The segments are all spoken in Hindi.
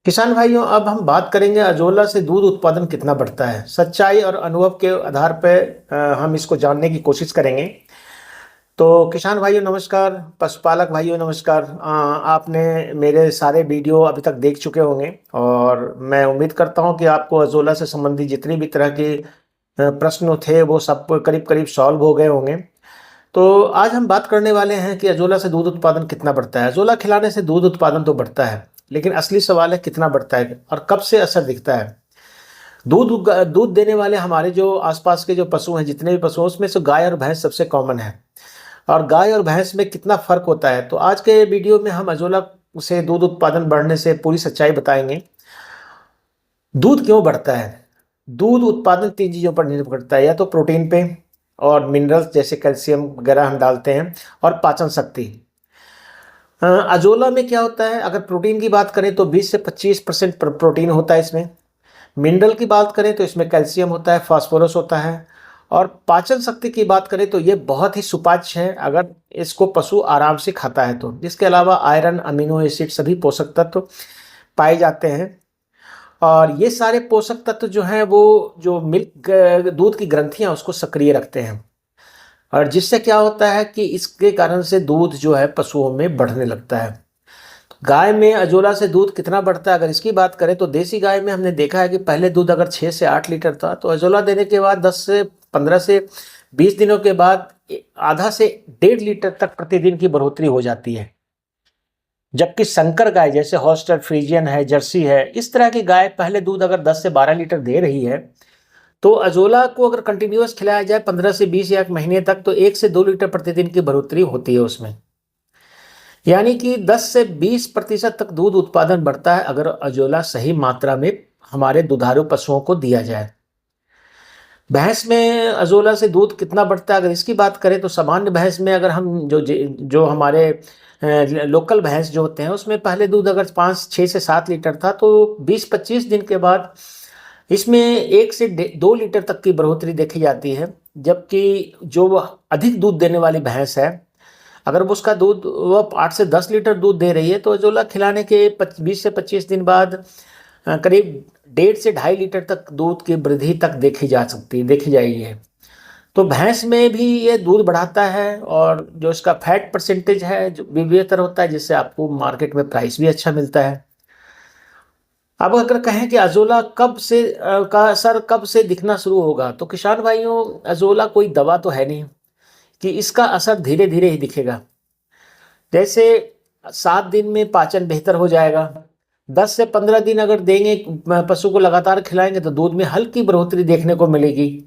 किसान भाइयों, अब हम बात करेंगे अजोला से दूध उत्पादन कितना बढ़ता है। सच्चाई और अनुभव के आधार पर हम इसको जानने की कोशिश करेंगे। तो किसान भाइयों नमस्कार, पशुपालक भाइयों नमस्कार। आपने मेरे सारे वीडियो अभी तक देख चुके होंगे और मैं उम्मीद करता हूं कि आपको अजोला से संबंधित जितनी भी तरह के प्रश्न थे वो सब करीब करीब सॉल्व हो गए होंगे। तो आज हम बात करने वाले हैं कि अजोला से दूध उत्पादन कितना बढ़ता है। अजोला खिलाने से दूध उत्पादन तो बढ़ता है, लेकिन असली सवाल है कितना बढ़ता है और कब से असर दिखता है। दूध दूध देने वाले हमारे जो आसपास के जो पशु हैं, जितने भी पशु हैं, उसमें से गाय और भैंस सबसे कॉमन है। और गाय और भैंस में कितना फर्क होता है, तो आज के वीडियो में हम अजोला से दूध उत्पादन बढ़ने से पूरी सच्चाई बताएंगे। दूध क्यों बढ़ता है? दूध उत्पादन तीन चीज़ों पर निर्भर करता है, या तो प्रोटीन पे और मिनरल्स जैसे कैल्शियम वगैरह हम डालते हैं, और पाचन शक्ति। अजोला में क्या होता है, अगर प्रोटीन की बात करें तो 20 से 25% प्रोटीन होता है इसमें। मिनरल की बात करें तो इसमें कैल्शियम होता है, फास्फोरस होता है। और पाचन शक्ति की बात करें तो ये बहुत ही सुपाच्य है अगर इसको पशु आराम से खाता है तो। जिसके अलावा आयरन, अमीनो एसिड, सभी पोषक तत्व पाए जाते हैं। और ये सारे पोषक तत्व जो हैं वो जो मिल्क दूध की ग्रंथियां उसको सक्रिय रखते हैं, और जिससे क्या होता है कि इसके कारण से दूध जो है पशुओं में बढ़ने लगता है। गाय में अजोला से दूध कितना बढ़ता है, अगर इसकी बात करें तो देसी गाय में हमने देखा है कि पहले दूध अगर 6 से 8 लीटर था, तो अजोला देने के बाद 10 से 15 से 20 दिनों के बाद आधा से 1.5 लीटर तक प्रतिदिन की बढ़ोतरी हो जाती है। जबकि संकर गाय जैसे हॉस्टन फ्रीजियन है, जर्सी है, इस तरह की गाय पहले दूध अगर 10 से 12 लीटर दे रही है, तो अजोला को अगर कंटिन्यूअस खिलाया जाए 15 से 20 या 1 महीने तक, तो 1 से 2 लीटर प्रतिदिन की बढ़ोतरी होती है उसमें। यानी कि 10 से 20% तक दूध उत्पादन बढ़ता है अगर अजोला सही मात्रा में हमारे दुधारू पशुओं को दिया जाए। भैंस में अजोला से दूध कितना बढ़ता है, अगर इसकी बात करें तो सामान्य भैंस में अगर हम जो हमारे लोकल भैंस जो होते हैं उसमें पहले दूध अगर 5, 6 से 7 लीटर था, तो 20-25 दिन के बाद इसमें 1 से 2 लीटर तक की बढ़ोतरी देखी जाती है। जबकि जो अधिक दूध देने वाली भैंस है, अगर वो उसका दूध वो 8 से 10 लीटर दूध दे रही है, तो अजोला खिलाने के 20 से 25 दिन बाद करीब 1.5 से 2.5 लीटर तक दूध की वृद्धि तक देखी जाएगी है। तो भैंस में भी ये दूध बढ़ाता है, और जो इसका फैट परसेंटेज है जो भी बेहतर होता है, जिससे आपको मार्केट में प्राइस भी अच्छा मिलता है। अब अगर कहें कि अजोला का असर कब से दिखना शुरू होगा, तो किसान भाइयों, अजोला कोई दवा तो है नहीं कि इसका असर धीरे धीरे ही दिखेगा। जैसे 7 दिन में पाचन बेहतर हो जाएगा, 10 से 15 दिन अगर देंगे, पशु को लगातार खिलाएंगे, तो दूध में हल्की बढ़ोतरी देखने को मिलेगी।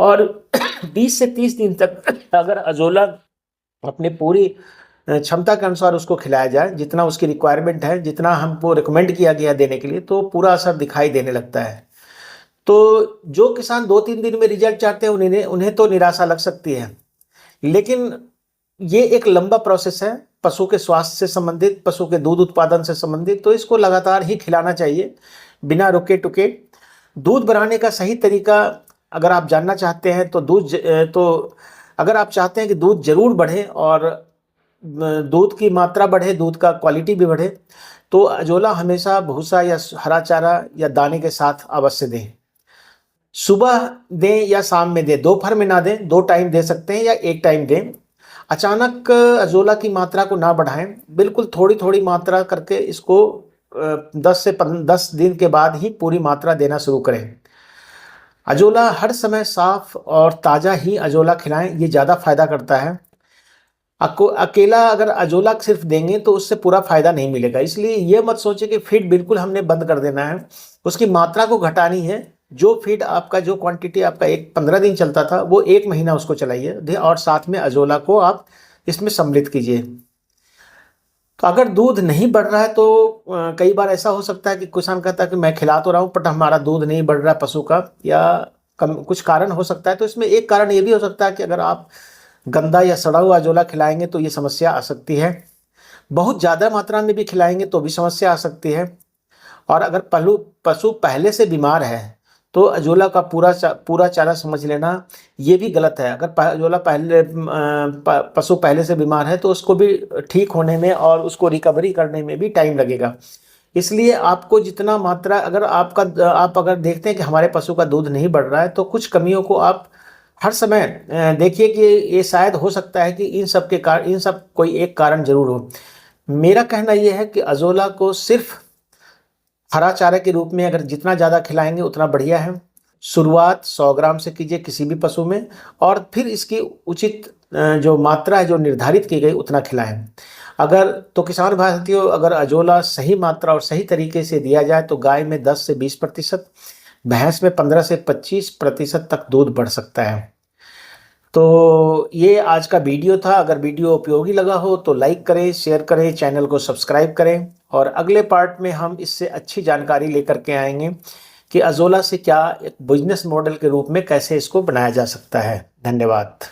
और 20 से 30 दिन तक अगर अजोला अपने पूरी क्षमता के अनुसार उसको खिलाया जाए, जितना उसकी रिक्वायरमेंट है, जितना हमको रिकमेंड किया गया देने के लिए, तो पूरा असर दिखाई देने लगता है। तो जो किसान 2-3 दिन में रिजल्ट चाहते हैं उन्हें उन्हें तो निराशा लग सकती है, लेकिन ये एक लंबा प्रोसेस है, पशु के स्वास्थ्य से संबंधित, पशु के दूध उत्पादन से संबंधित। तो इसको लगातार ही खिलाना चाहिए बिना रुके टुके। दूध बनाने का सही तरीका अगर आप जानना चाहते हैं, तो अगर आप चाहते हैं कि दूध जरूर बढ़े और दूध की मात्रा बढ़े, दूध का क्वालिटी भी बढ़े, तो अजोला हमेशा भूसा या हरा चारा या दाने के साथ अवश्य दें। सुबह दें या शाम में दें, दोपहर में ना दें, 2 टाइम दे सकते हैं या 1 टाइम दें। अचानक अजोला की मात्रा को ना बढ़ाएं, बिल्कुल थोड़ी थोड़ी मात्रा करके इसको 10 दिन के बाद ही पूरी मात्रा देना शुरू करें। अजोला हर समय साफ और ताज़ा ही अजोला खिलाएं, ये ज़्यादा फायदा करता है। अकेला अगर अजोला सिर्फ देंगे तो उससे पूरा फायदा नहीं मिलेगा। इसलिए ये मत सोचे कि फीड बिल्कुल हमने बंद कर देना है, उसकी मात्रा को घटानी है। जो फीड आपका, जो क्वांटिटी आपका 15 दिन चलता था, वो 1 महीना उसको चलाइए, और साथ में अजोला को आप इसमें सम्मिलित कीजिए। तो अगर दूध नहीं बढ़ रहा है तो कई बार ऐसा हो सकता है कि किसान कहता है कि मैं खिला तो रहा हूँ बट हमारा दूध नहीं बढ़ रहा पशु का, या कुछ कारण हो सकता है। तो इसमें एक कारण ये भी हो सकता है कि अगर आप गंदा या सड़ा हुआ अजोला खिलाएंगे तो ये समस्या आ सकती है। बहुत ज़्यादा मात्रा में भी खिलाएंगे तो भी समस्या आ सकती है। और अगर पशु पहले से बीमार है तो अजोला का पूरा चारा समझ लेना ये भी गलत है। अगर अजोला पशु पहले से बीमार है तो उसको भी ठीक होने में और उसको रिकवरी करने में भी टाइम लगेगा। इसलिए आपको जितना मात्रा, अगर आप अगर देखते हैं कि हमारे पशु का दूध नहीं बढ़ रहा है, तो कुछ कमियों को आप हर समय देखिए कि ये शायद हो सकता है कि इन सब कोई एक कारण जरूर हो। मेरा कहना यह है कि अजोला को सिर्फ हरा चारे के रूप में अगर जितना ज़्यादा खिलाएंगे उतना बढ़िया है। शुरुआत 100 ग्राम से कीजिए किसी भी पशु में, और फिर इसकी उचित जो मात्रा है जो निर्धारित की गई उतना खिलाएं। अगर तो किसान भाइयों, अगर अजोला सही मात्रा और सही तरीके से दिया जाए तो गाय में 10 से 20%, भैंस में 15 से 25% तक दूध बढ़ सकता है। तो ये आज का वीडियो था। अगर वीडियो उपयोगी लगा हो तो लाइक करें, शेयर करें, चैनल को सब्सक्राइब करें, और अगले पार्ट में हम इससे अच्छी जानकारी लेकर के आएंगे कि अजोला से क्या एक बिजनेस मॉडल के रूप में कैसे इसको बनाया जा सकता है। धन्यवाद।